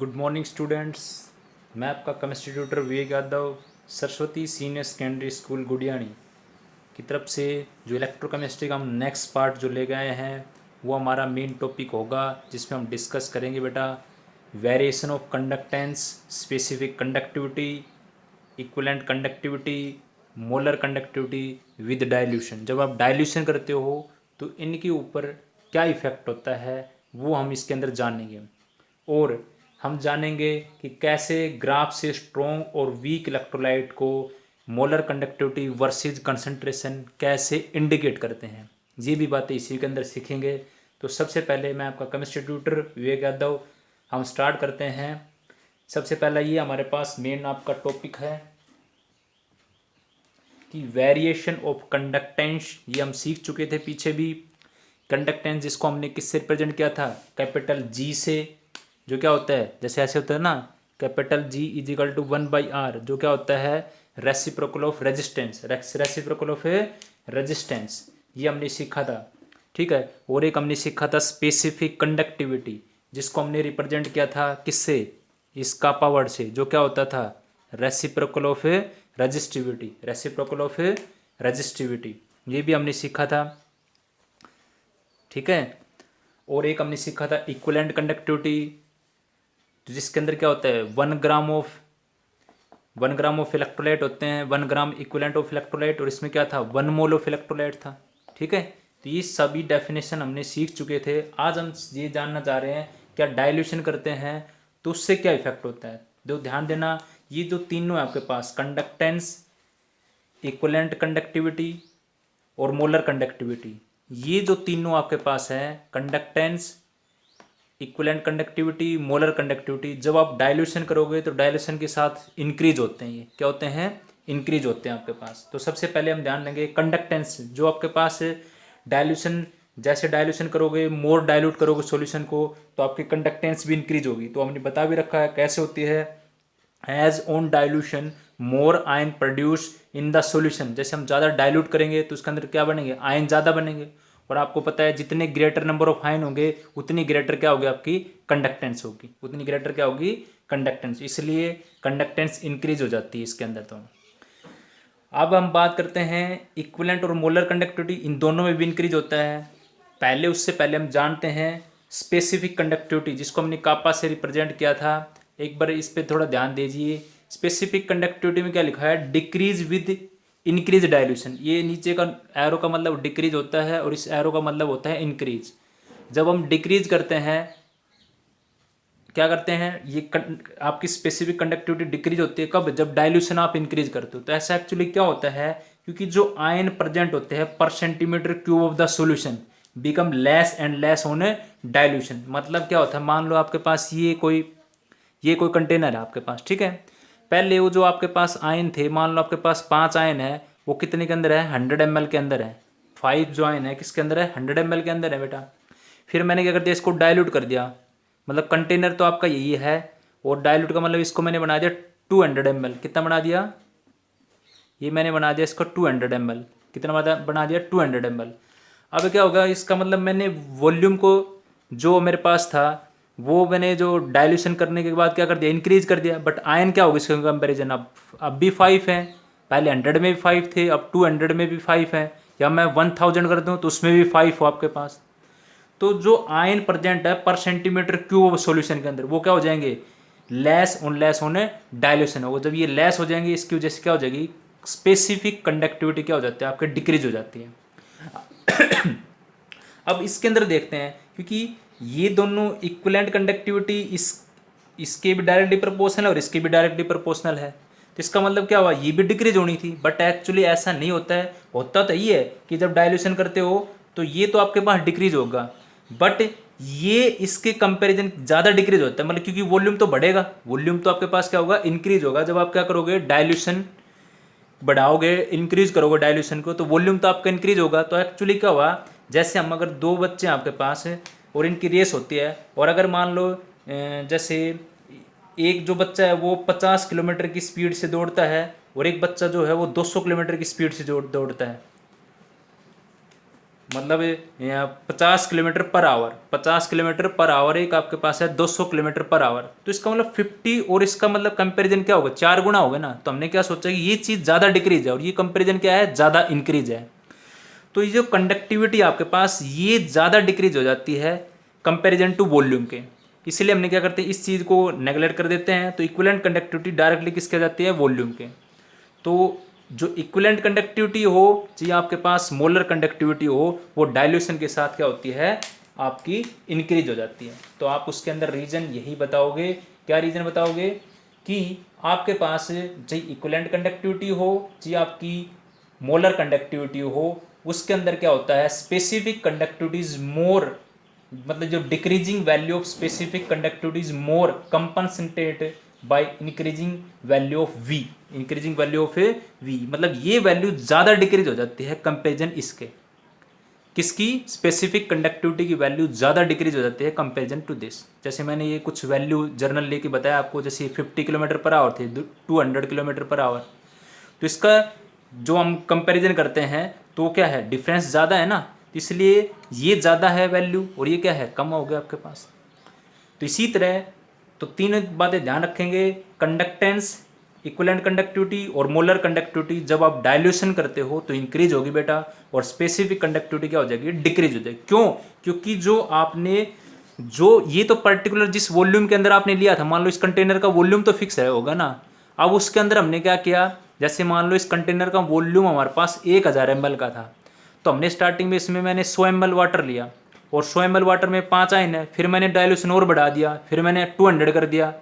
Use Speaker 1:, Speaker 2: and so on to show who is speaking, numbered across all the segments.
Speaker 1: Good morning students. मैं आपका chemistry tutor Vivek Yadav Saraswati senior secondary school Gudiyani की तरफ से जो इलेक्ट्रोकेमिस्ट्री का हम नेक्स्ट पार्ट जो ले गए हैं वो हमारा मेन टॉपिक होगा, जिसमें हम डिस्कस करेंगे बेटा variation of conductance, specific conductivity, equivalent conductivity, molar conductivity with dilution. जब आप डाइल्यूशन करते हो तो इनके ऊपर क्या इफेक्ट होता है वो हम इसके अंदर जानेंगे, और हम जानेंगे कि कैसे ग्राफ से स्ट्रॉन्ग और वीक इलेक्ट्रोलाइट को मोलर कंडक्टिविटी वर्सेस कंसंट्रेशन कैसे इंडिकेट करते हैं। ये भी बातें इसी के अंदर सीखेंगे। तो सबसे पहले मैं आपका केमिस्ट्री ट्यूटर विवेक यादव, हम स्टार्ट करते हैं। सबसे पहला ये हमारे पास मेन आपका टॉपिक है कि वेरिएशन ऑफ कंडक्टेंस। ये हम सीख चुके थे पीछे भी। कंडक्टेंस जिसको हमने किससे रिप्रेजेंट किया था, कैपिटल जी से, जो क्या होता है जैसे ऐसे होता है ना, capital G is equal to 1/r, जो क्या होता है reciprocal of resistance, reciprocal of resistance. ये हमने सीखा था, ठीक है। और एक हमने सीखा था स्पेसिफिक कंडक्टिविटी, जिसको हमने रिप्रेजेंट किया था किससे, इसका पावर से, जो क्या होता था reciprocal of resistivity, reciprocal of resistivity. ये भी हमने सीखा था, ठीक है। और एक हमने सीखा था इक्विवेलेंट कंडक्टिविटी, जिसके अंदर क्या होता है 1 ग्राम ऑफ इलेक्ट्रोलाइट होते हैं, 1 ग्राम इक्विवेलेंट ऑफ इलेक्ट्रोलाइट, और इसमें क्या था 1 मोल ऑफ इलेक्ट्रोलाइट था, ठीक है। तो ये सभी डेफिनेशन हमने सीख चुके थे। आज हम ये जानना चाह रहे हैं क्या डाइल्यूशन करते हैं तो उससे क्या इफेक्ट होता है। जो ध्यान देना, ये जो तीनों है आपके पास, कंडक्टेंस, इक्विवेलेंट कंडक्टिविटी और मोलर कंडक्टिविटी, ये जो तीनों आपके पास है, conductance, equivalent conductivity, molar conductivity, जब आप डाइल्यूशन करोगे तो डाइल्यूशन के साथ इंक्रीज होते हैं। ये क्या होते हैं, इंक्रीज होते हैं आपके पास। तो सबसे पहले हम ध्यान देंगे कंडक्टेंस, जो आपके पास डाइल्यूशन, जैसे डाइल्यूशन करोगे, मोर डाइल्यूट करोगे सॉल्यूशन को, तो आपकी कंडक्टेंस भी इंक्रीज होगी। तो हमने बता भी रखा है कैसे होती है, as on dilution more ion produce in the solution. जैसे हम ज़्यादा डाइल्यूट करेंगे तो उसके अंदर क्या बनेंगे, आयन ज़्यादा बनेंगे। और आपको पता है जितने ग्रेटर नंबर ऑफ आयन होंगे उतनी ग्रेटर क्या होगी आपकी कंडक्टेंस होगी, उतनी ग्रेटर क्या होगी कंडक्टेंस, इसलिए कंडक्टेंस इंक्रीज हो जाती है इसके अंदर। तो अब हम बात करते हैं इक्विवेलेंट और मोलर कंडक्टिविटी, इन दोनों में भी इंक्रीज होता है। पहले उससे पहले हम जानते हैं स्पेसिफिक कंडक्टिविटी, जिसको हमने कापा से रिप्रेजेंट किया था। एक बार इस पर थोड़ा ध्यान दीजिए। स्पेसिफिक कंडक्टिविटी में क्या लिखा है, डिक्रीज विद इंक्रीज डाइल्यूशन। ये नीचे का एरो का मतलब डिक्रीज होता है और इस एरो का मतलब होता है इंक्रीज। जब हम डिक्रीज करते हैं, क्या करते हैं, ये आपकी स्पेसिफिक कंडक्टिविटी डिक्रीज होती है कब, जब डाइल्यूशन आप इंक्रीज करते हो। तो ऐसा एक्चुअली क्या होता है, क्योंकि जो आयन प्रेजेंट होते हैं पर centimetre cube of the solution become less and less on dilution. मतलब क्या होता है, मान लो आपके पास ये कोई कंटेनर है आपके पास, ठीक है। पहले वो जो आपके पास आयन थे, मान लो आपके पास 5 आयन है, वो कितने के अंदर है, 100 ml के अंदर है। 5 जो आयन है किसके अंदर है, 100 ml के अंदर है बेटा। फिर मैंने क्या कर दिया, इसको डाइल्यूट कर दिया, मतलब कंटेनर तो आपका यही है, और डाइल्यूट का मतलब इसको मैंने बना दिया 200 ml। कितना बना दिया, ये मैंने बना दिया इसको 200 ml। कितना बना दिया 200 ml। अब क्या होगा, इसका मतलब मैंने वॉल्यूम को जो मेरे पास था वो मैंने जो डाइल्यूशन करने के बाद क्या कर दिया, इंक्रीज कर दिया। बट आयन क्या होगा इसके कंपेरिजन, अब भी 5 है, पहले 100 में भी 5 थे, अब 200 में भी 5 है, या मैं 1000 कर दूँ तो उसमें भी 5 हो आपके पास। तो जो आयन प्रेजेंट है पर सेंटीमीटर क्यूब सॉल्यूशन के अंदर, वो क्या हो जाएंगे, लेस होने डाइल्यूशन होगा। जब ये लेस हो जाएंगे, इसकी वजह से क्या हो जाएगी, स्पेसिफिक कंडक्टिविटी क्या हो जाती है आपके, डिक्रीज हो जाती है। अब इसके अंदर देखते हैं, क्योंकि ये दोनों इक्विवेलेंट कंडक्टिविटी इसके भी डायरेक्टली प्रोपोर्शनल है और इसके भी डायरेक्टली प्रोपोर्शनल है। तो इसका मतलब क्या हुआ, ये भी डिक्रीज होनी थी, बट एक्चुअली ऐसा नहीं होता है। होता तो ये है कि जब डाइल्यूशन करते हो तो ये तो आपके पास डिक्रीज होगा, बट ये इसके कंपैरिजन ज़्यादा डिक्रीज होता है। मतलब क्योंकि वॉल्यूम तो बढ़ेगा, वॉल्यूम तो आपके पास क्या होगा, इंक्रीज होगा। जब आप क्या करोगे, डाइल्यूशन बढ़ाओगे, इंक्रीज करोगे डाइल्यूशन को, तो वॉल्यूम तो आपका इंक्रीज होगा। तो एक्चुअली क्या हुआ, जैसे हम अगर 2 बच्चे हैं आपके पास और इनकी रेस होती है, और अगर मान लो जैसे एक जो बच्चा है वो 50 किलोमीटर की स्पीड से दौड़ता है और एक बच्चा जो है वो 200 किलोमीटर की स्पीड से दौड़ता है, मतलब 50 kilometre per hour, 50 kilometre per hour, एक आपके पास है 200 किलोमीटर पर आवर, तो इसका मतलब 50 और इसका मतलब कंपैरिजन क्या होगा, 4 गुना होगा ना। तो हमने क्या सोचा कि ये चीज़ ज़्यादा डिक्रीज है और ये कंपैरिजन क्या है, ज़्यादा इंक्रीज है। तो ये जो कंडक्टिविटी आपके पास ये ज़्यादा डिक्रीज हो जाती है कंपैरिजन टू वॉल्यूम के, इसलिए हमने क्या करते हैं, इस चीज़ को नेगलेक्ट कर देते हैं। तो इक्विवेलेंट कंडक्टिविटी डायरेक्टली किसके जाती है, वॉल्यूम के। तो जो इक्विवेलेंट कंडक्टिविटी हो, चाहे आपके पास मोलर कंडक्टिविटी हो, वो डाइल्यूशन के साथ क्या होती है, आपकी इंक्रीज हो जाती है। तो आप उसके अंदर रीजन यही बताओगे, क्या रीजन बताओगे, कि आपके पास चाहे इक्विवेलेंट कंडक्टिविटी हो, चाहे आपकी मोलर कंडक्टिविटी हो, उसके अंदर क्या होता है, स्पेसिफिक कंडक्टिविटी इज मोर, मतलब जो decreasing value of specific conductivity is more compensated by increasing value of V, increasing value of V, मतलब ये वैल्यू ज़्यादा डिक्रीज हो जाती है कंपेरिजन इसके, किसकी, स्पेसिफिक कंडक्टिविटी की वैल्यू ज़्यादा डिक्रीज हो जाती है कंपेरिजन टू दिस। जैसे मैंने ये कुछ वैल्यू जर्नल लेके बताया आपको, जैसे 50 किलोमीटर पर आवर थे, 200 किलोमीटर पर आवर, तो इसका जो हम कंपैरिजन करते हैं तो क्या है, डिफरेंस ज़्यादा है ना, इसलिए ये ज़्यादा है वैल्यू और ये क्या है, कम हो गया आपके पास। तो इसी तरह तो तीन बातें ध्यान रखेंगे, कंडक्टेंस, इक्विवेलेंट कंडक्टिविटी और मोलर कंडक्टिविटी जब आप डाइल्यूशन करते हो तो इंक्रीज होगी बेटा, और स्पेसिफिक कंडक्टिविटी क्या हो जाएगी, डिक्रीज हो जाएगी। क्यों, क्योंकि जो आपने जो ये तो पर्टिकुलर जिस वॉल्यूम के अंदर आपने लिया था, मान लो इस कंटेनर का वॉल्यूम तो फिक्स है होगा ना, अब उसके अंदर हमने क्या किया, जैसे मान लो इस कंटेनर का वॉल्यूम हमारे पास 1000 ml का था, तो हमने स्टार्टिंग में इसमें मैंने 100 ml वाटर लिया और 100 ml वाटर में 5 आयन है, फिर मैंने डाइल्यूशन और बढ़ा दिया, फिर मैंने 200 कर दिया,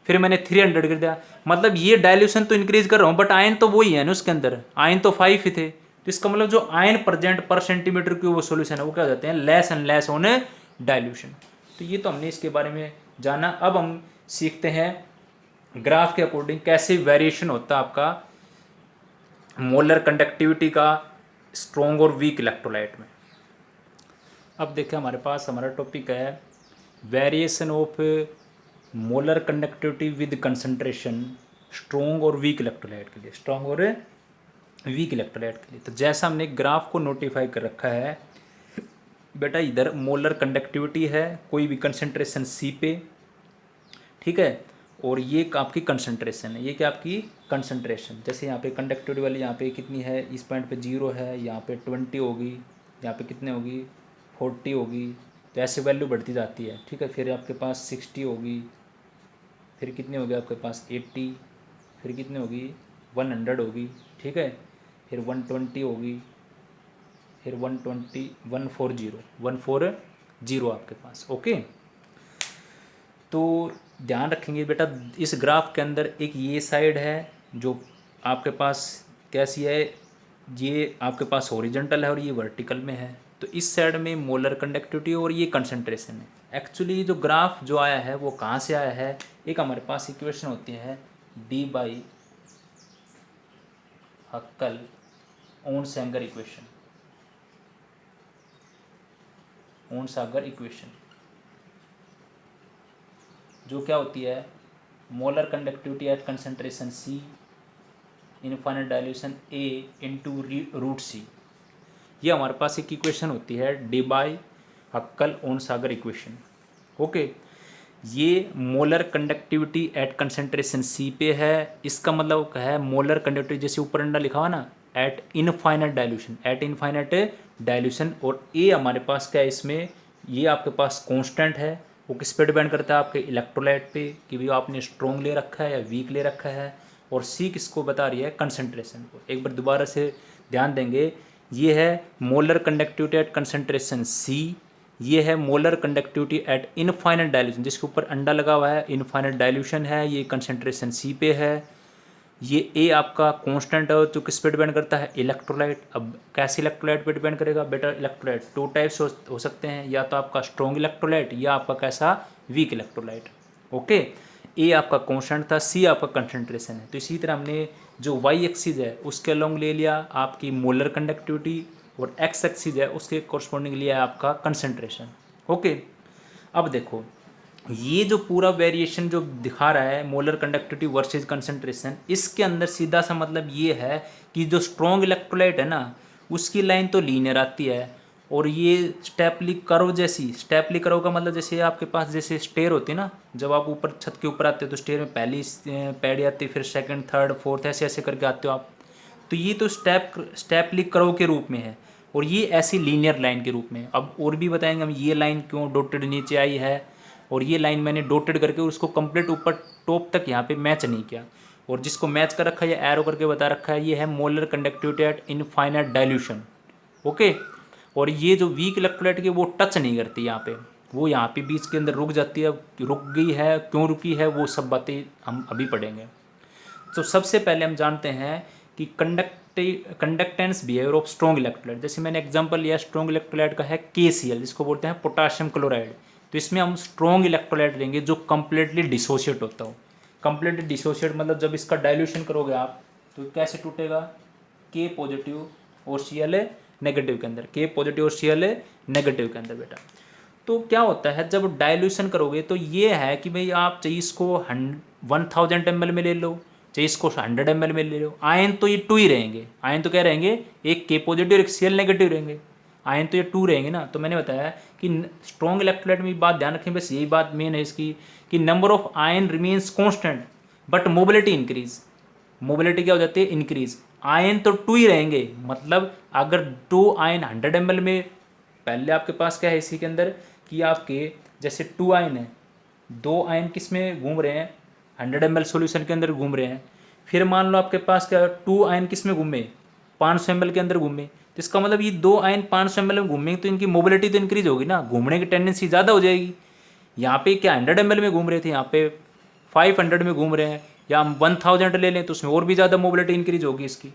Speaker 1: फिर मैंने 300 कर दिया, मतलब ये डाइल्यूशन तो इंक्रीज कर रहा हूँ बट आयन तो वही है ना, उसके अंदर आयन तो 5 ही थे। तो इसका मतलब जो आयन प्रेजेंट पर सेंटीमीटर की वो सोल्यूशन है वो क्या हो जाते हैं, less and less on dilution. तो ये तो हमने इसके बारे में जाना। अब हम सीखते हैं ग्राफ के अकॉर्डिंग कैसे वेरिएशन होता है आपका मोलर कंडक्टिविटी का स्ट्रॉन्ग और वीक इलेक्ट्रोलाइट में। अब देखिए हमारे पास हमारा टॉपिक है variation of molar conductivity with concentration strong और वीक इलेक्ट्रोलाइट के लिए, स्ट्रॉन्ग और वीक इलेक्ट्रोलाइट के लिए। तो जैसा हमने ग्राफ को नोटिफाई कर रखा है बेटा, इधर मोलर कंडक्टिविटी है कोई भी कंसंट्रेशन सी पे, ठीक है, और ये आपकी कंसंट्रेशन है, ये क्या आपकी कंसंट्रेशन, जैसे यहाँ पे कंडक्टिविटी वाली यहाँ पे कितनी है, इस पॉइंट पे 0 है, यहाँ पे 20 होगी, यहाँ पे कितने होगी 40 होगी, तो ऐसे वैल्यू बढ़ती जाती है, ठीक है। फिर आपके पास 60 होगी, फिर कितनी होगी आपके पास 80, फिर कितनी होगी 100 होगी, ठीक है, फिर 120 होगी, फिर 120, 140 आपके पास, ओके। तो ध्यान रखेंगे बेटा, इस ग्राफ के अंदर एक ये साइड है जो आपके पास कैसी है, ये आपके पास हॉरिजॉन्टल है और ये वर्टिकल में है। तो इस साइड में मोलर कंडक्टिविटी और ये कंसंट्रेशन है। एक्चुअली जो ग्राफ जो आया है वो कहाँ से आया है, एक हमारे पास इक्वेशन होती है Debye Huckel Onsager equation, Onsager equation जो क्या होती है, molar conductivity at concentration C infinite dilution A into root C, ये हमारे पास एक इक्वेशन होती है Debye Huckel Onsager equation, okay. ये molar conductivity at concentration C पे है, इसका मतलब है मोलर कंडक्टिविटी जैसे ऊपर अंडा लिखा हुआ ना, eight infinite dilution, eight infinite dilution, और ए हमारे पास क्या है इसमें, ये आपके पास कांस्टेंट है, वो किस पे डिपेंड करता है, आपके इलेक्ट्रोलाइट पे कि भाई आपने स्ट्रॉन्ग ले रखा है या वीक ले रखा है, और सी किसको बता रही है, कंसंट्रेशन को। एक बार दोबारा से ध्यान देंगे, ये है molar conductivity at concentration C, ये है molar conductivity at infinite dilution, जिसके ऊपर अंडा लगा हुआ है, इनफाइनाइट डाइल्यूशन है, ये कंसंट्रेशन C पे है। ये ए आपका कांस्टेंट है जो किस पे डिपेंड करता है, इलेक्ट्रोलाइट। अब कैसे इलेक्ट्रोलाइट पे डिपेंड करेगा बेटा, इलेक्ट्रोलाइट टू टाइप्स हो सकते हैं, या तो आपका स्ट्रॉन्ग इलेक्ट्रोलाइट या आपका कैसा वीक इलेक्ट्रोलाइट, ओके। ए आपका कांस्टेंट था, सी आपका कंसंट्रेशन है। तो इसी तरह हमने जो वाई एक्सिस है उसके अलोंग ले लिया आपकी मोलर कंडक्टिविटी, और एक्स एक्सिस है उसके कोरस्पॉन्डिंग लिया आपका कंसंट्रेशन, ओके। अब देखो ये जो पूरा वेरिएशन जो दिखा रहा है मोलर कंडक्टिविटी वर्सेस कंसंट्रेशन, इसके अंदर सीधा सा मतलब ये है कि जो स्ट्रॉन्ग इलेक्ट्रोलाइट है ना उसकी लाइन तो लीनियर आती है, और ये स्टेपली कर्व जैसी, स्टेपली कर्व का मतलब जैसे आपके पास जैसे स्टेयर होती है ना, जब आप ऊपर छत के ऊपर आते हो तो स्टेयर में पहली पैड़ी आती है, फिर सेकंड थर्ड फोर्थ ऐसे ऐसे करके आते हो आप, तो ये तो स्टेपली कर्व के रूप में है, और ये ऐसी लीनियर लाइन के रूप में। अब और भी बताएंगे हम ये लाइन क्यों डॉटेड नीचे आई है, और ये लाइन मैंने डॉटेड करके उसको कंप्लीट ऊपर टॉप तक यहाँ पे मैच नहीं किया, और जिसको मैच कर रखा है ये एरो करके बता रखा है, ये है molar conductivity at infinite dilution. Okay, और ये जो वीक इलेक्ट्रोलाइट की वो टच नहीं करती यहाँ पे, वो यहाँ पे बीच के अंदर रुक जाती है, रुक गई है क्यों रुकी है वो सब बातें हम अभी पढ़ेंगे। तो सबसे पहले हम जानते हैं कि conductance behaviour of strong electrolyte. जैसे मैंने एग्जांपल लिया स्ट्रॉन्ग इलेक्ट्रोलाइट का है KCl, जिसको बोलते हैं पोटाशियम क्लोराइड। तो इसमें हम स्ट्रॉन्ग इलेक्ट्रोलाइट लेंगे जो कंप्लीटली डिसोशिएट होता हो। कंप्लीटली डिसोशिएट मतलब जब इसका डाइल्यूशन करोगे आप तो कैसे टूटेगा, K पॉजिटिव और Cl नेगेटिव के अंदर, K पॉजिटिव और Cl नेगेटिव के अंदर बेटा। तो क्या होता है जब डाइल्यूशन करोगे तो ये है कि भाई आप चाहिए इसको 1000 ml में ले लो, चाहे इसको 100 ml में ले लो, आयन तो ये 2 ही रहेंगे। आयन तो क्या रहेंगे, एक K पॉजिटिव और एक Cl नेगेटिव रहेंगे, आयन तो ये 2 रहेंगे ना। तो मैंने बताया कि स्ट्रॉन्ग इलेक्ट्रोलाइट में बात ध्यान रखें, बस यही बात मेन है इसकी कि number of ion remains constant but mobility increase. Mobility क्या हो जाती है, इंक्रीज। आयन तो 2 ही रहेंगे, मतलब अगर 2 आयन 100 ml में, पहले आपके पास क्या है इसी के अंदर कि आपके जैसे 2 आयन है, 2 आयन किस में घूम रहे हैं, 100 ml सॉल्यूशन के अंदर घूम रहे हैं। फिर मान लो आपके पास क्या 2 आयन किस में घूमे, 500 ml के अंदर घूमे, तो इसका मतलब ये 2 आयन 500 ml में घूमेंगे तो इनकी मोबिलिटी तो इंक्रीज होगी ना, घूमने की टेंडेंसी ज़्यादा हो जाएगी। यहाँ पे क्या 100 ml में घूम रहे थे, यहाँ पे 500 में घूम रहे हैं, या हम 1000 ले लें तो उसमें और भी ज़्यादा मोबिलिटी इंक्रीज होगी इसकी।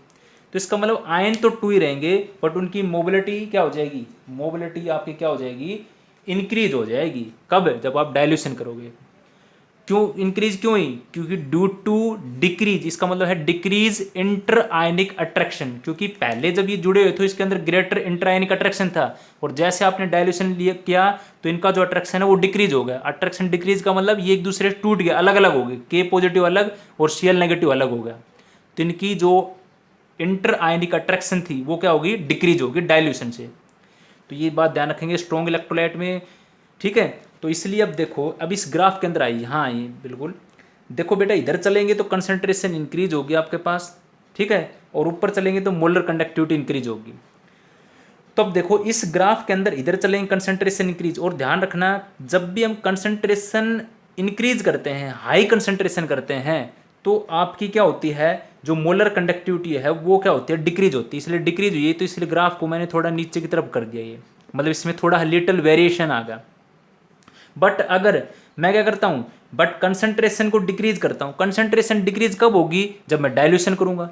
Speaker 1: तो इसका मतलब आयन तो 2 ही रहेंगे बट उनकी मोबिलिटी क्या हो जाएगी, मोबिलिटी आपकी क्या हो जाएगी, इंक्रीज हो जाएगी। कब, जब आप डाइल्यूशन करोगे। क्यों इंक्रीज, क्यों ही, क्योंकि ड्यू टू डिक्रीज, इसका मतलब है डिक्रीज इंटर आयनिक अट्रैक्शन, क्योंकि पहले जब ये जुड़े हुए थे इसके अंदर ग्रेटर इंटर आयनिक अट्रैक्शन था, और जैसे आपने डाइल्यूशन किया तो इनका जो अट्रैक्शन है वो डिक्रीज हो गया। अट्रैक्शन डिक्रीज का मतलब ये एक दूसरे से टूट गया, अलग अलग हो गए, K पॉजिटिव अलग और Cl नेगेटिव अलग हो गया। तो इनकी जो इंटर आयनिक अट्रैक्शन थी वो क्या होगी, डिक्रीज होगी डाइल्यूशन से। तो ये बात ध्यान रखेंगे स्ट्रॉन्ग इलेक्ट्रोलाइट में, ठीक है। तो इसलिए अब देखो, अब इस ग्राफ के अंदर आइए, हाँ आइए बिल्कुल, देखो बेटा इधर चलेंगे तो कंसंट्रेशन इंक्रीज होगी आपके पास, ठीक है, और ऊपर चलेंगे तो मोलर कंडक्टिविटी इंक्रीज होगी। तो अब देखो इस ग्राफ के अंदर इधर चलेंगे कंसंट्रेशन इंक्रीज, और ध्यान रखना जब भी हम कंसंट्रेशन इंक्रीज करते हैं, हाई कंसंट्रेशन करते हैं, तो आपकी क्या होती है, जो मोलर कंडक्टिविटी है वो क्या होती है, डिक्रीज होती है। इसलिए डिक्रीज हुई है, तो इसलिए ग्राफ को मैंने थोड़ा नीचे की तरफ कर दिया, ये मतलब इसमें थोड़ा लिटिल वेरिएशन आ गया। बट अगर मैं क्या करता हूँ, बट कंसंट्रेशन को डिक्रीज करता हूँ, कंसंट्रेशन डिक्रीज कब होगी, जब मैं डाइल्यूशन करूँगा।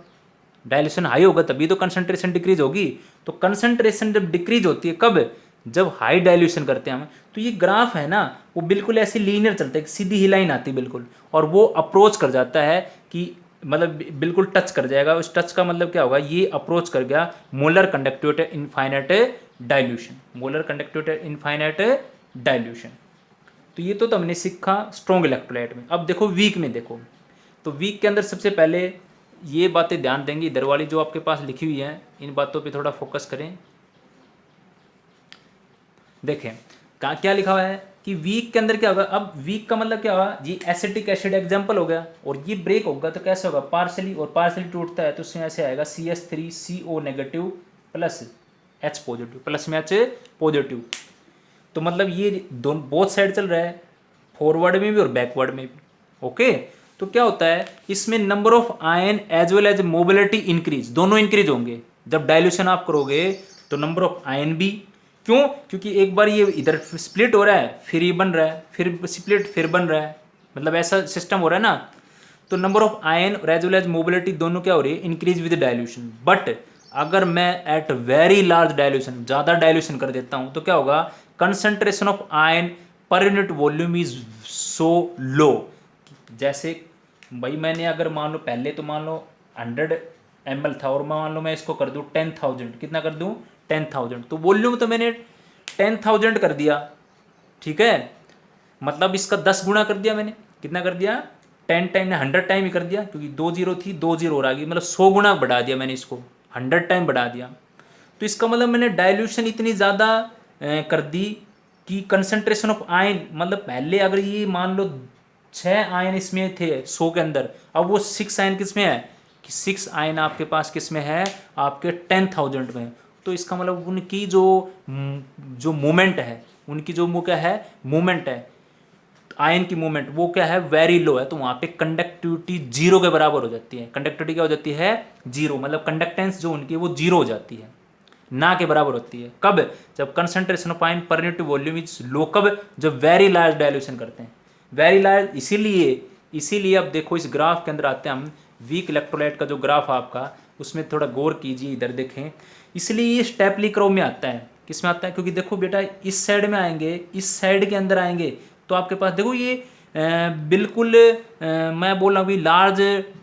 Speaker 1: डाइल्यूशन हाई होगा तभी तो कंसंट्रेशन डिक्रीज होगी। तो कंसंट्रेशन जब डिक्रीज होती है कब, जब हाई डाइल्यूशन करते हैं हम। तो ये ग्राफ है ना वो बिल्कुल ऐसी लीनियर चलता है, सीधी ही लाइन आती है बिल्कुल, और वो अप्रोच कर जाता है कि मतलब बिल्कुल टच कर जाएगा। उस टच का मतलब क्या होगा, ये अप्रोच कर गया molar conductivity infinite dilution, molar conductivity infinite dilution. तो ये तो हमने सीखा स्ट्रॉन्ग इलेक्ट्रोलाइट में। अब देखो वीक में, देखो तो वीक के अंदर सबसे पहले ये बातें ध्यान देंगे, इधर वाली जो आपके पास लिखी हुई है इन बातों पे थोड़ा फोकस करें। देखें क्या लिखा हुआ है कि वीक के अंदर क्या होगा। अब वीक का मतलब क्या होगा जी, एसिटिक एसिड एग्जाम्पल हो गया, और ये ब्रेक होगा तो कैसे होगा, पार्सली, और पार्सली टूटता है तो उसमें ऐसे आएगा CH3CO negative plus H positive, plus में H पॉजिटिव। तो मतलब ये दोनों बोथ साइड चल रहा है, फॉरवर्ड में भी और बैकवर्ड में भी। ओके, तो क्या होता है इसमें number of ion as well as mobility increase, दोनों इंक्रीज होंगे जब डाइल्यूशन आप करोगे। तो नंबर ऑफ आयन भी, क्यों, क्योंकि एक बार ये इधर स्प्लिट हो रहा है, फिर ये बन रहा है, फिर स्प्लिट, फिर बन रहा है, मतलब ऐसा सिस्टम हो रहा है ना। तो नंबर ऑफ आयन और एज वेल एज मोबिलिटी दोनों क्या हो रही है, इंक्रीज विद डाइल्यूशन। बट अगर मैं एट वेरी लार्ज डाइल्यूशन, ज़्यादा डाइल्यूशन कर देता हूँ तो क्या होगा, concentration of ion per unit volume is so low. जैसे भाई मैंने अगर मान लो पहले तो मान लो 100 ml था, और मान लो मैं इसको कर दूँ 10,000, कितना कर दूँ 10,000, तो वॉल्यूम तो मैंने 10,000 कर दिया, ठीक है, मतलब इसका 10 गुना कर दिया मैंने, कितना कर दिया 10 टाइम, 100 टाइम ही कर दिया, क्योंकि 2 0 थी 2 0 और आ गई, मतलब 100 गुना बढ़ा दिया मैंने इसको, 100 टाइम बढ़ा दिया। तो इसका मतलब मैंने डाइल्यूशन इतनी ज़्यादा कर दी कि कंसंट्रेशन ऑफ आयन, मतलब पहले अगर ये मान लो 6 आयन इसमें थे 100 के अंदर, अब वो 6 आयन किस में है कि 6 आयन आपके पास किस में है, आपके 10,000 में। तो इसका मतलब उनकी जो मूवमेंट है, उनकी जो क्या है मूवमेंट है, आयन की मूवमेंट वो क्या है वेरी लो है। तो वहाँ पे कंडक्टिविटी 0 के बराबर हो जाती है। कंडक्टिविटी क्या हो जाती है 0, मतलब कंडक्टेंस जो उनकी वो 0 हो जाती है, ना के बराबर होती है। कब, जब concentration of ion per unit volume is low. कब, जब वेरी लार्ज डायल्यूशन करते हैं, वेरी लार्ज। इसीलिए अब देखो इस ग्राफ के अंदर आते हैं हम, वीक इलेक्ट्रोलाइट का जो ग्राफ आपका, उसमें थोड़ा गौर कीजिए, इधर देखें। इसलिए ये स्टेपली कर्व में आता है। किस में आता है, क्योंकि देखो बेटा इस साइड में आएंगे, इस साइड के अंदर आएंगे तो आपके पास देखो ये बिल्कुल मैं बोल रहा हूँ लार्ज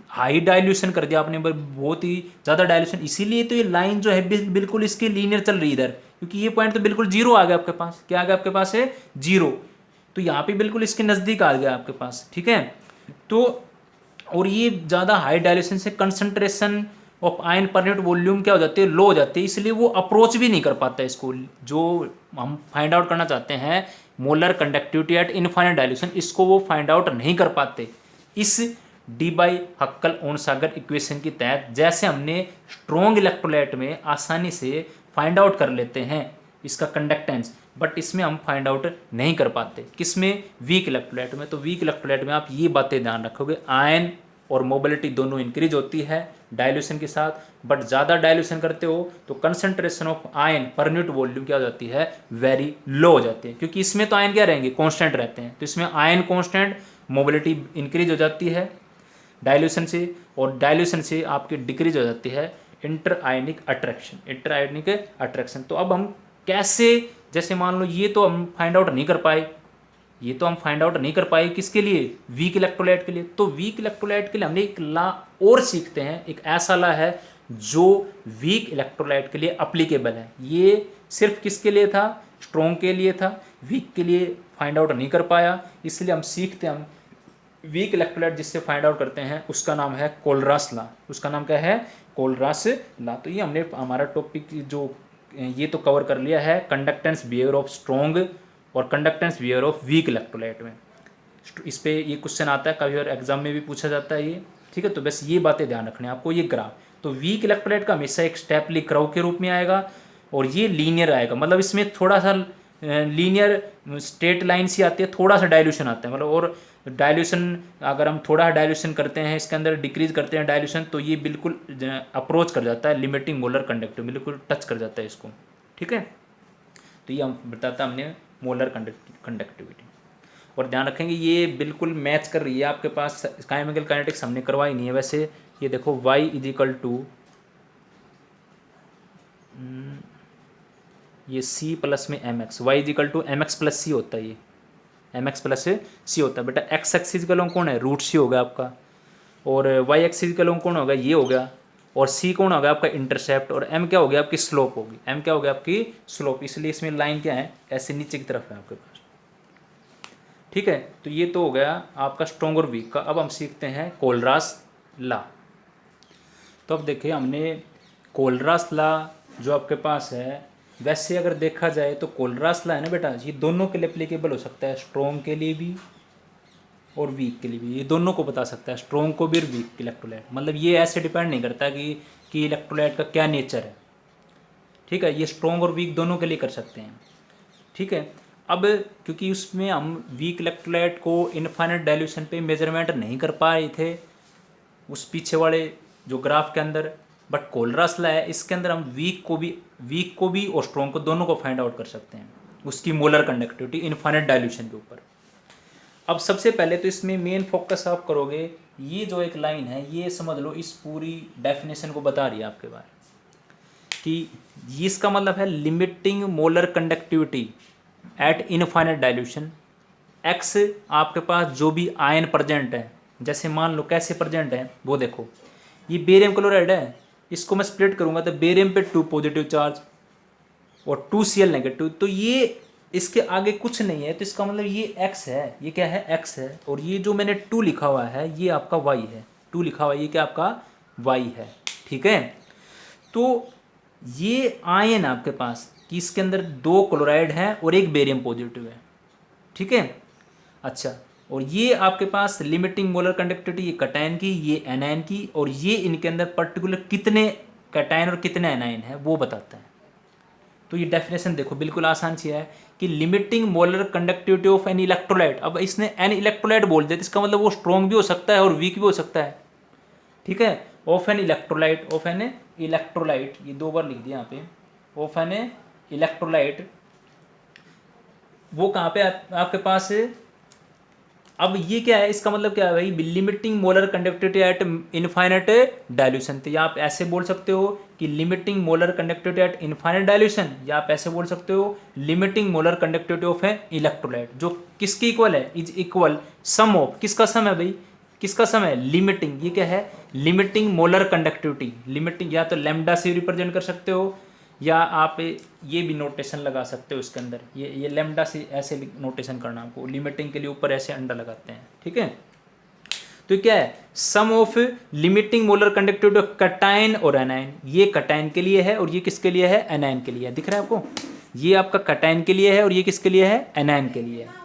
Speaker 1: हाई डाइल्यूशन कर दिया आपने, बहुत ही ज़्यादा डाइल्यूशन। इसीलिए तो ये लाइन जो है बिल्कुल इसकी लीनियर चल रही है इधर, क्योंकि ये पॉइंट तो बिल्कुल 0 आ गया आपके पास। क्या आ गया आपके पास है 0, तो यहाँ पे बिल्कुल इसके नज़दीक आ गया आपके पास, ठीक है। तो और ये ज़्यादा हाई डाइल्यूशन से concentration of ion per unit volume क्या हो जाती है, लो हो जाती है। इसलिए वो अप्रोच भी नहीं कर पाता इसको, जो हम फाइंड आउट करना चाहते हैं molar conductivity at infinite dilution, इसको वो फाइंड आउट नहीं कर पाते इस D by Huckel Onsager equation के तहत। जैसे हमने स्ट्रॉन्ग इलेक्ट्रोलाइट में आसानी से फाइंड आउट कर लेते हैं इसका कंडक्टेंस, बट इसमें हम फाइंड आउट नहीं कर पाते। किसमें, वीक इलेक्ट्रोलाइट में। तो वीक इलेक्ट्रोलाइट में आप ये बातें ध्यान रखोगे, आयन और मोबिलिटी दोनों इंक्रीज होती है डाइल्यूशन के साथ, बट ज़्यादा डाइल्यूशन करते हो तो concentration of ion per unit volume क्या हो जाती है, वेरी लो हो जाती है। क्योंकि इसमें तो आयन क्या रहेंगे, कांस्टेंट रहते हैं। तो इसमें आयन कांस्टेंट, मोबिलिटी इंक्रीज हो जाती है डाइल्यूशन से, और डाइल्यूशन से आपकी डिक्रीज हो जाती है इंटर आयनिक अट्रैक्शन। तो अब हम कैसे, जैसे मान लो ये तो हम फाइंड आउट नहीं कर पाए, किसके लिए, वीक इलेक्ट्रोलाइट के लिए। तो वीक इलेक्ट्रोलाइट के लिए हमने एक ला और सीखते हैं, एक ऐसा ला है जो वीक इलेक्ट्रोलाइट के लिए अप्लीकेबल है। ये सिर्फ किसके लिए था, स्ट्रॉन्ग के लिए था, वीक के लिए फाइंड आउट नहीं कर पाया। इसलिए हम सीखते हैं, हम वीक इलेक्ट्रोलाइट जिससे फाइंड आउट करते हैं उसका नाम है कोलरास ला। उसका नाम क्या है, कोलरास ला। तो ये हमने हमारा टॉपिक जो ये तो कवर कर लिया है, कंडक्टेंस बिहेवियर ऑफ स्ट्रॉन्ग और conductance behaviour of weak electrolyte में। इस पे ये क्वेश्चन आता है, कभी और एग्जाम में भी पूछा जाता है ये, ठीक है। तो बस ये बातें ध्यान रखनी है आपको। ये ग्राफ तो वीक इलेक्ट्रोलाइट का हमेशा एक स्टेपली कर्व के रूप में आएगा, और ये लीनियर आएगा, मतलब इसमें थोड़ा सा लीनियर स्ट्रेट लाइन सी आती है, थोड़ा सा डाइल्यूशन आता है, मतलब। और डाइल्यूशन अगर हम थोड़ा डाइल्यूशन करते हैं, इसके अंदर डिक्रीज करते हैं डाइल्यूशन, तो ये बिल्कुल अप्रोच कर जाता है लिमिटिंग मोलर कंडक्टिविटी, बिल्कुल टच कर जाता है इसको, ठीक है। तो ये हम बताता हमने मोलर कंडक्टिविटी। और ध्यान रखेंगे ये बिल्कुल मैच कर रही है आपके पास, काइनेटिक्स काइनेटिक्स हमने करवाई नहीं है वैसे। ये देखो y इज इक्वल टू ये c प्लस में mx, y is equal to mx plus C होता है, ये mx प्लस सी होता है बेटा। x एक्सिस का लॉन्ग कौन है, रूट सी होगा आपका, और y एक्सिस का लॉन्ग कौन होगा, ये हो गया, और c कौन होगा आपका इंटरसेप्ट, और m क्या हो गया आपकी स्लोप होगी, m क्या हो गया आपकी स्लोप। इसलिए इसमें लाइन क्या है, ऐसे नीचे की तरफ है आपके पास, ठीक है। तो ये तो हो गया आपका स्ट्रॉन्ग और वीक का। अब हम सीखते हैं कोलरास ला। तो अब देखिए हमने कोलरास ला जो आपके पास है, वैसे अगर देखा जाए तो कोलरास ला है ना बेटा, ये दोनों के लिए एप्लीकेबल हो सकता है, स्ट्रॉन्ग के लिए भी और वीक के लिए भी। ये दोनों को बता सकता है, स्ट्रॉन्ग को भी और वीक इलेक्ट्रोलाइट। मतलब ये ऐसे डिपेंड नहीं करता कि इलेक्ट्रोलाइट का क्या नेचर है, ठीक है। ये स्ट्रॉन्ग और वीक दोनों के लिए कर सकते हैं, ठीक है। अब क्योंकि उसमें हम वीक इलेक्ट्रोलाइट को इनफाइनाइट डाइल्यूशन पे मेजरमेंट नहीं कर पा रहे थे उस पीछे वाले जो ग्राफ के अंदर, बट कोलरास ला है इसके अंदर हम वीक को भी और स्ट्रॉन्ग को दोनों को फाइंड आउट कर सकते हैं, उसकी मोलर कंडक्टिविटी इनफाइनाइट डाइल्यूशन के ऊपर। अब सबसे पहले तो इसमें मेन फोकस आप करोगे, ये जो एक लाइन है ये समझ लो इस पूरी डेफिनेशन को बता रही है आपके बारे कि इसका मतलब है limiting molar conductivity at infinite dilution. X आपके पास जो भी आयन प्रेजेंट है, जैसे मान लो कैसे प्रेजेंट है वो देखो, ये बेरियम क्लोराइड है, इसको मैं स्प्लिट करूंगा तो बेरियम पे 2 पॉजिटिव चार्ज और 2 Cl नेगेटिव, तो ये इसके आगे कुछ नहीं है। तो इसका मतलब ये x है, ये क्या है x है, और ये जो मैंने 2 लिखा हुआ है ये आपका y है, 2 लिखा हुआ है ये क्या आपका y है, ठीक है। तो ये आयन आपके पास कि इसके अंदर 2 क्लोराइड है और 1 बेरियम पॉजिटिव है, ठीक है। अच्छा, और ये आपके पास लिमिटिंग मोलर कंडक्टिविटी, ये कटायन की, ये एनायन की, और ये इनके अंदर पर्टिकुलर कितने कटायन और कितने एनायन है वो बताता है। तो ये डेफिनेशन देखो बिल्कुल आसान सी है कि limiting molar conductivity of an electrolyte. अब इसने एन इलेक्ट्रोलाइट बोल दिया, इसका मतलब वो स्ट्रॉन्ग भी हो सकता है और वीक भी हो सकता है, ठीक है। Of an electrolyte, of an electrolyte, ये 2 बार लिख दिया यहाँ पे, ऑफ एन इलेक्ट्रोलाइट, वो कहाँ पे आपके पास। अब ये क्या है, इसका मतलब क्या है भाई, limiting molar conductivity at infinite dilution. तो या आप ऐसे बोल सकते हो कि limiting molar conductivity at infinite dilution, या आप ऐसे बोल सकते हो limiting molar conductivity of A electrolyte, जो किसकी इक्वल है, इज इक्वल सम ऑफ, किसका सम है भाई, किसका सम है, लिमिटिंग, ये क्या है, लिमिटिंग मोलर कंडक्टिविटी, लिमिटिंग या तो लैम्डा से रिप्रेजेंट कर सकते हो, या आप ये भी नोटेशन लगा सकते हो इसके अंदर, ये लैम्डा से ऐसे नोटेशन करना आपको, लिमिटिंग के लिए ऊपर ऐसे अंडा लगाते हैं, ठीक है। तो क्या है, sum of limiting molar conductivity of cation और एनायन, ये कटायन के लिए है और ये किसके लिए है, एनायन के लिए है, दिख रहा है आपको, ये आपका कटायन के लिए है और ये किसके लिए है, एनायन के लिए है।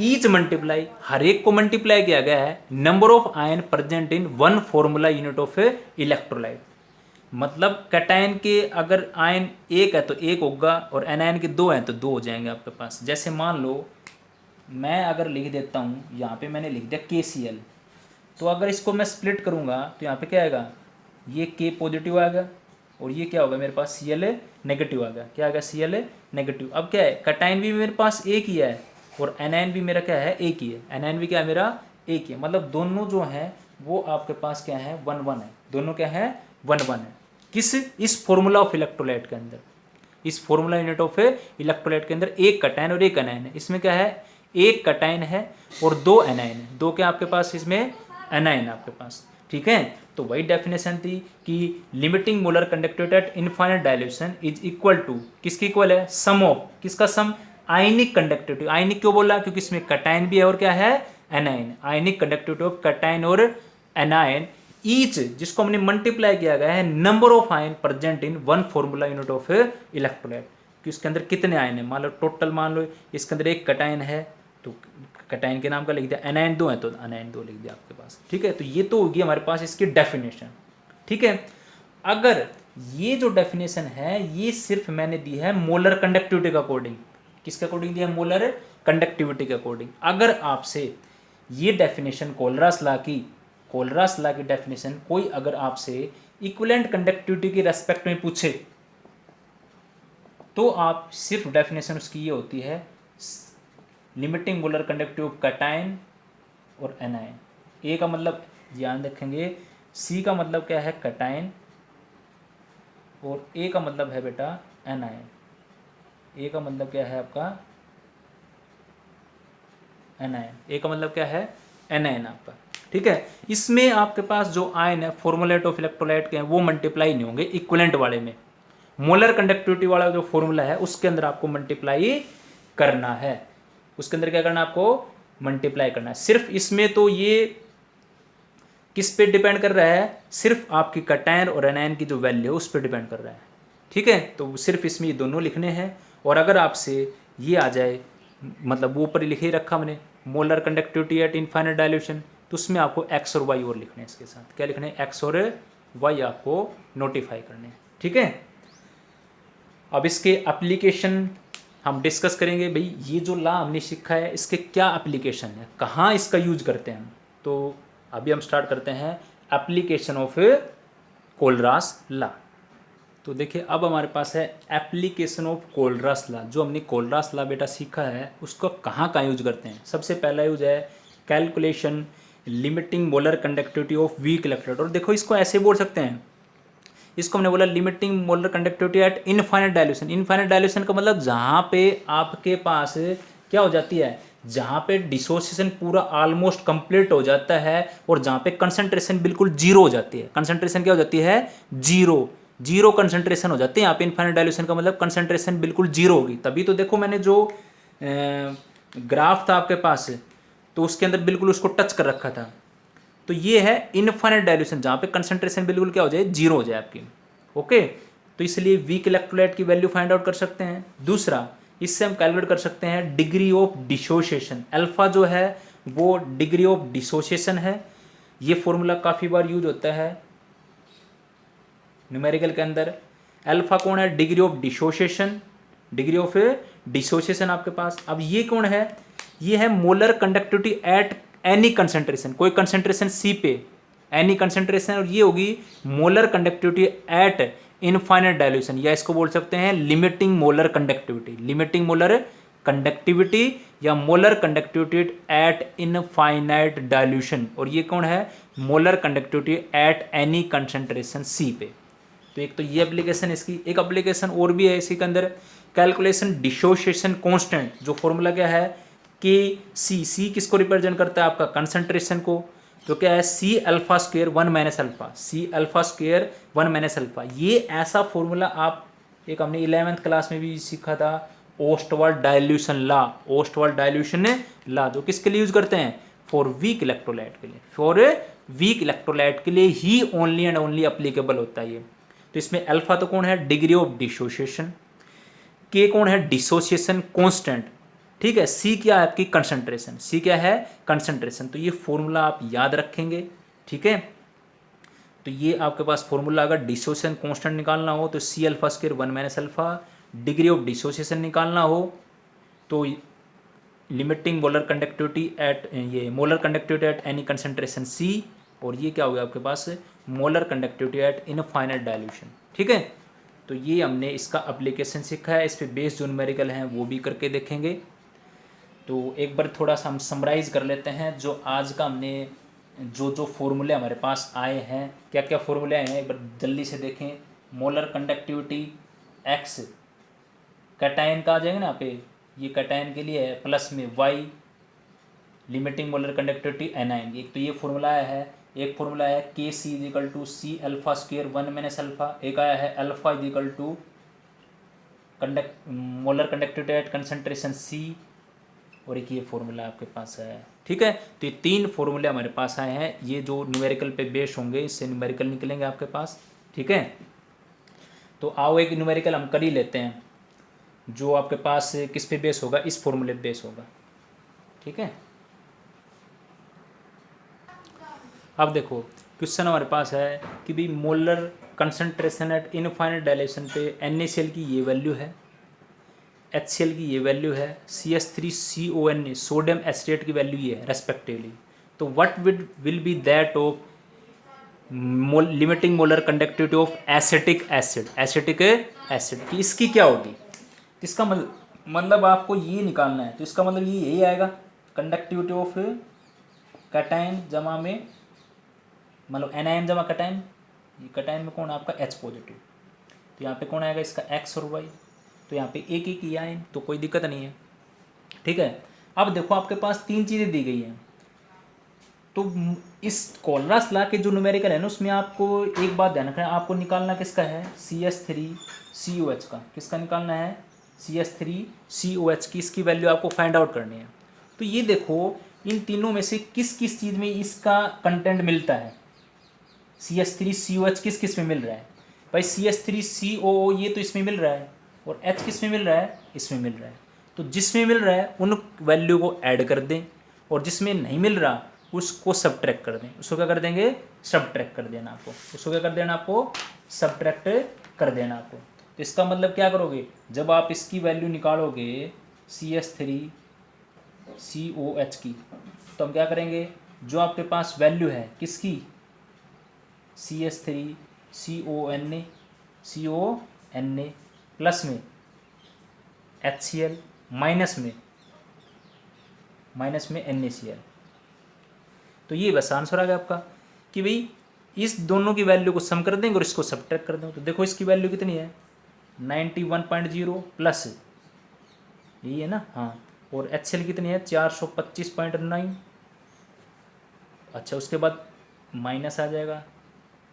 Speaker 1: ईच मल्टीप्लाई, हर एक को मल्टीप्लाई किया गया है number of ion present in 1 formula unit of electrolyte. मतलब कटायन के अगर आयन 1 है तो 1 होगा और एनायन के 2 हैं तो 2 हो जाएंगे आपके पास। जैसे मान लो मैं अगर लिख देता हूँ, यहाँ पे मैंने लिख दिया KCl, तो अगर इसको मैं स्प्लिट करूँगा तो यहाँ पे क्या आएगा, ये K पॉजिटिव आएगा और ये क्या होगा मेरे पास Cl नेगेटिव आ गया, क्या आ गया, Cl नेगेटिव। अब क्या है, कटायन भी मेरे पास एक ही है और एनायन भी मेरा क्या है, एक ही है, एनायन भी क्या है मेरा एक ही है, मतलब दोनों जो है वो आपके पास क्या है, 1-1 है, दोनों क्या है, 1-1 है। किस, इस फॉर्मूला ऑफ इलेक्ट्रोलाइट के अंदर, इस फॉर्मूला यूनिट ऑफ इलेक्ट्रोलाइट के अंदर एक कटायन और एक एनायन है। इसमें क्या है, एक कटायन है और 2 एनायन है, 2 क्या आपके पास इसमें एनायन आपके पास, ठीक है। तो वही डेफिनेशन थी कि limiting molar conductivity at infinite dilution is equal to, किसकी इक्वल है, सम ऑफ, किसका सम, आयनिक कंडक्टिविटी। आयनिक क्यों बोला, क्योंकि इसमें कटायन भी है और क्या है, anion. Ionic conductivity of cation और एनायन ईच, जिसको हमने मल्टीप्लाई किया गया है number of ion present in 1 formula unit of electrolyte, कि उसके अंदर कितने आयन है, मान लो टोटल, मान लो इसके अंदर एक कटायन है तो कटायन के नाम का लिख दिया, एनायन 2 है तो एनायन 2 लिख दिया आपके पास, ठीक है। तो ये तो होगी हमारे पास इसकी डेफिनेशन, ठीक है। अगर ये जो डेफिनेशन है ये सिर्फ मैंने दी है मोलर कंडक्टिविटी के अकॉर्डिंग, किसके अकॉर्डिंग दिया, मोलर कंडक्टिविटी के अकॉर्डिंग। अगर आपसे ये डेफिनेशन कोलरास लॉ की डेफिनेशन कोई अगर आपसे इक्विवेलेंट कंडक्टिविटी की रेस्पेक्ट में पूछे तो आप सिर्फ डेफिनेशन उसकी ये होती है, limiting molar conductivity of cation और एनायन। ए का मतलब ध्यान रखेंगे, सी का मतलब क्या है, कटायन, और ए का मतलब है बेटा एनायन। ए का मतलब क्या है आपका, एनायन, ए का मतलब क्या है, एनायन आपका, ठीक है। इसमें आपके पास जो आयन है फॉर्मूलेट ऑफ इलेक्ट्रोलाइट के हैं वो मल्टीप्लाई नहीं होंगे इक्विवेलेंट वाले में, मोलर कंडक्टिविटी वाला जो फॉर्मूला है उसके अंदर आपको मल्टीप्लाई करना है, उसके अंदर क्या करना है, आपको मल्टीप्लाई करना है। सिर्फ इसमें तो ये किस पे डिपेंड कर रहा है, सिर्फ आपकी कटायन और एनायन की जो वैल्यू है उस पर डिपेंड कर रहा है, ठीक है। तो सिर्फ इसमें ये दोनों लिखने हैं, और अगर आपसे ये आ जाए, मतलब वो ऊपर ही लिखे ही रखा मैंने, molar conductivity at infinite dilution, तो उसमें आपको एक्स और वाई और लिखने हैं, इसके साथ क्या लिखने हैं, एक्स और वाई आपको नोटिफाई करने हैं, ठीक है। अब इसके एप्लीकेशन हम डिस्कस करेंगे, भाई ये जो लॉ हमने सीखा है इसके क्या एप्लीकेशन है, कहाँ इसका यूज करते हैं हम। तो अभी हम स्टार्ट करते हैं एप्लीकेशन ऑफ कोलरास लॉ। तो देखिए अब हमारे पास है एप्लीकेशन ऑफ कोलरास लॉ। जो हमने कोलरास लॉ बेटा सीखा है उसको कहाँ यूज करते हैं। सबसे पहला यूज है calculation limiting molar conductivity of weak electrolyte. और देखो इसको ऐसे बोल सकते हैं, इसको हमने बोला limiting molar conductivity at infinite dilution. Infinite dilution का मतलब जहाँ पे आपके पास क्या हो जाती है, जहाँ पे डिसोसिएशन पूरा ऑलमोस्ट कंप्लीट हो जाता है और जहाँ पे कंसंट्रेशन बिल्कुल जीरो हो जाती है। कंसंट्रेशन क्या हो जाती है, जीरो कंसंट्रेशन हो जाती है यहाँ पे। इनफाइनाइट डायल्यूशन का मतलब कंसंट्रेशन बिल्कुल जीरो होगी। तभी तो देखो मैंने जो ग्राफ था आपके पास तो उसके अंदर बिल्कुल उसको टच कर रखा था। तो ये है इनफाइनाइट डायल्यूशन जहाँ पे कंसंट्रेशन बिल्कुल क्या हो जाए, जीरो हो जाए आपकी। ओके, तो इसलिए वीक इलेक्ट्रोलाइट की वैल्यू फाइंड आउट कर सकते हैं। दूसरा, इससे हम कैलकुलेट कर सकते हैं डिग्री ऑफ डिसोसिएशन। अल्फा जो है वो डिग्री ऑफ डिसोसिएशन है। ये फॉर्मूला काफ़ी बार यूज होता है न्यूमेरिकल के अंदर। अल्फा कौन है? Degree of dissociation, degree of dissociation आपके पास। अब ये कौन है? ये है molar conductivity at any concentration, कोई कंसेंट्रेशन सी पे एनी कंसेंट्रेशन, और ये होगी molar conductivity at infinite dilution, या इसको बोल सकते हैं limiting molar conductivity, limiting molar conductivity या molar conductivity at infinite dilution. और ये कौन है? Molar conductivity at any concentration C पे। तो एक तो ये एप्लीकेशन इसकी, एक एप्लीकेशन और भी है इसी के अंदर, कैलकुलेशन डिसोसिएशन कांस्टेंट। जो फॉर्मूला क्या है कि सी किसको रिप्रेजेंट करता है? आपका कंसंट्रेशन को। तो क्या है? C alpha square 1 minus alpha, C alpha square 1 minus alpha. ये ऐसा फॉर्मूला आप एक हमने 11th क्लास में भी सीखा था, Ostwald dilution law, Ostwald dilution law, जो किसके लिए यूज करते हैं? फॉर वीक इलेक्ट्रोलाइट के लिए, फॉर वीक इलेक्ट्रोलाइट के लिए ही ओनली एंड ओनली अप्लीकेबल होता है ये। तो इसमें अल्फा तो कौन है? Degree of dissociation. के कौन है? Dissociation constant. ठीक है। सी क्या है? आपकी कंसंट्रेशन। सी क्या है? कंसंट्रेशन। तो ये फॉर्मूला आप याद रखेंगे। ठीक है। तो ये आपके पास फॉर्मूला अगर डिसोसिएशन कांस्टेंट निकालना हो तो C alpha square 1 minus alpha, degree of dissociation निकालना हो तो लिमिटिंग मोलर कंडक्टिविटी एट, ये molar conductivity at any concentration C, और ये क्या हो गया आपके पास? Molar conductivity at infinite dilution. ठीक है। तो ये हमने इसका एप्लीकेशन सीखा है। इस पे बेस्ड जो न्यूमेरिकल हैं वो भी करके देखेंगे। तो एक बार थोड़ा सा हम समराइज़ कर लेते हैं जो आज का हमने जो फॉर्मूले हमारे पास आए हैं, क्या क्या फॉर्मूले आए हैं एक बार जल्दी से देखें। मोलर कंडक्टिविटी एक्स कैटायन का आ जाएगा ना, यहाँ पे ये कैटायन के लिए है, प्लस में Y limiting molar conductivity anion. एक तो ये फॉर्मूला आया है। एक फॉर्मूला है K C equal to C alpha square 1 minus alpha. एक आया है alpha equal to molar conductivity at concentration C, और एक ये फॉर्मूला आपके पास है। ठीक है। तो ये 3 फॉर्मूले हमारे पास आए हैं। ये जो न्यूमेरिकल पे बेस होंगे, इससे न्यूमेरिकल निकलेंगे आपके पास। ठीक है। तो आओ एक न्यूमेरिकल हम कर ही लेते हैं जो आपके पास किस पे बेस होगा? इस फॉर्मूले पे बेस होगा। ठीक है। अब देखो क्वेश्चन हमारे पास है कि भाई molar concentration eight infinite dilation पे NaCl की ये वैल्यू है, HCl की ये वैल्यू है, CH3CON सोडियम एसिटेट की वैल्यू ये है रेस्पेक्टिवली। तो what will be that of limiting molar conductivity of acetic acid, acetic acid की इसकी क्या होगी? इसका मतलब आपको ये निकालना है। तो इसका मतलब ये यही आएगा, कंडक्टिविटी ऑफ कैटायन जमा में, मतलब एनायन जमा कैटायन। ये कैटायन में कौन है आपका? H positive. तो यहाँ पे कौन आएगा इसका? X और Y। तो यहाँ पे एक एक ही आयन, तो कोई दिक्कत नहीं है। ठीक है। अब देखो आपके पास 3 चीज़ें दी गई हैं। तो इस कोलरास लॉ के जो न्यूमेरिकल है ना, उसमें आपको एक बात ध्यान रखना है, आपको निकालना किसका है? CH3COH का। किसका निकालना है? CH3COH की। इसकी वैल्यू आपको फाइंड आउट करनी है। तो ये देखो इन तीनों में से किस किस चीज़ में इसका कंटेंट मिलता है? CH3COH किस किस में मिल रहा है? भाई CH3COO ये तो इसमें मिल रहा है, और H किस में मिल रहा है? इसमें मिल रहा है। तो जिसमें मिल रहा है उन वैल्यू को ऐड कर दें, और जिसमें नहीं मिल रहा उसको सब्ट्रैक्ट कर दें। उसको क्या कर देंगे? सब्ट्रैक्ट कर देना आपको। उसको क्या कर देना आपको? सब्ट्रैक्ट कर देना आपको। तो इसका मतलब क्या करोगे? जब आप इसकी वैल्यू निकालोगे CH3COH की, तो हम क्या करेंगे? जो आपके पास वैल्यू है किसकी? CH3CONA प्लस में HCl माइनस में NaCl। तो ये बस आंसर आ गया आपका कि भाई इस दोनों की वैल्यू को सम कर देंगे और इसको सब्ट्रैक्ट कर देंगे। तो देखो इसकी वैल्यू कितनी है? 91.0 प्लस यही है ना, हाँ। और HCl कितनी है? 425.9। अच्छा, उसके बाद माइनस आ जाएगा,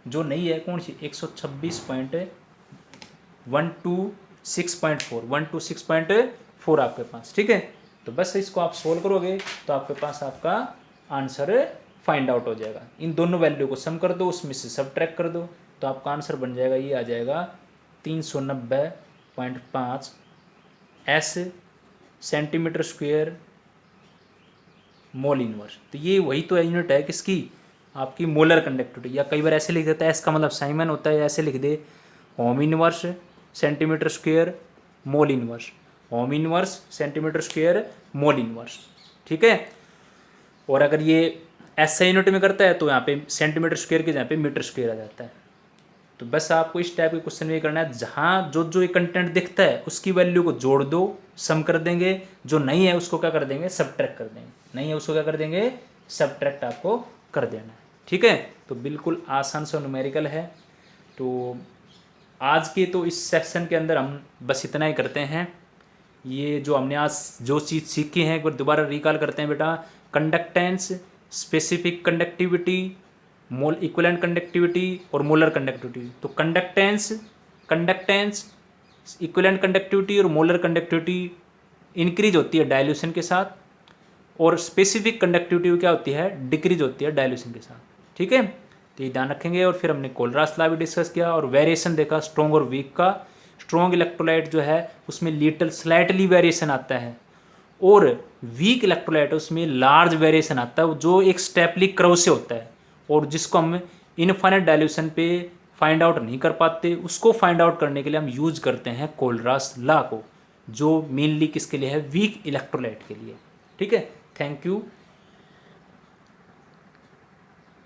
Speaker 1: जो नहीं है कौन सी? 126.4 आपके पास। ठीक है। तो बस इसको आप सोल्व करोगे तो आपके पास आपका आंसर फाइंड आउट हो जाएगा। इन दोनों वैल्यू को सम कर दो, उसमें से सब्ट्रैक्ट कर दो, तो आपका आंसर बन जाएगा, ये आ जाएगा 390.5 S centimetre square mole inverse. तो ये वही तो यूनिट है किसकी, आपकी मोलर कंडक्टिविटी। या कई बार ऐसे लिख देता है, एस का मतलब साइमन होता है, ऐसे लिख दे ohm inverse centimetre square mole inverse, ohm inverse centimetre square mole inverse, ठीक है। और अगर ये एस यूनिट में करता है तो यहाँ पे सेंटीमीटर स्क्वेयर के जहाँ पे मीटर स्क्वेयर आ जाता है। तो बस आपको इस टाइप के क्वेश्चन में करना है, जहाँ जो जो ये कंटेंट दिखता है उसकी वैल्यू को जोड़ दो, सम कर देंगे, जो नहीं है उसको क्या कर देंगे, सब्ट्रैक्ट कर देंगे, नहीं है उसको क्या कर देंगे, सब्ट्रैक्ट आपको कर देना है, ठीक है। तो बिल्कुल आसान सा न्यूमेरिकल है। तो आज के तो इस सेक्शन के अंदर हम बस इतना ही करते हैं। ये जो हमने आज जो चीज़ सीखी है एक बार दोबारा रिकॉल करते हैं बेटा। कंडक्टेंस, स्पेसिफिक कंडक्टिविटी, मोल इक्विवेलेंट कंडक्टिविटी और मोलर कंडक्टिविटी। तो कंडक्टेंस इक्विवेलेंट कंडक्टिविटी और मोलर कंडक्टिविटी इंक्रीज होती है डाइल्यूशन के साथ, और स्पेसिफिक कंडक्टिविटी क्या होती है, डिक्रीज होती है डाइल्यूशन के साथ, ठीक है। तो ये ध्यान रखेंगे। और फिर हमने कोलरास लॉ भी डिस्कस किया और वेरिएशन देखा स्ट्रॉन्ग और वीक का। स्ट्रॉन्ग इलेक्ट्रोलाइट जो है उसमें लिटिल स्लाइटली वेरिएशन आता है, और वीक इलेक्ट्रोलाइट उसमें लार्ज वेरिएशन आता है जो एक स्टेपली कर्व से होता है, और जिसको हम इनफाइनाइट डाइल्यूशन पे फाइंड आउट नहीं कर पाते। उसको फाइंड आउट करने के लिए हम यूज करते हैं कोलरास लॉ को, जो मेनली किसके लिए है, वीक इलेक्ट्रोलाइट के लिए, ठीक है। Thank you.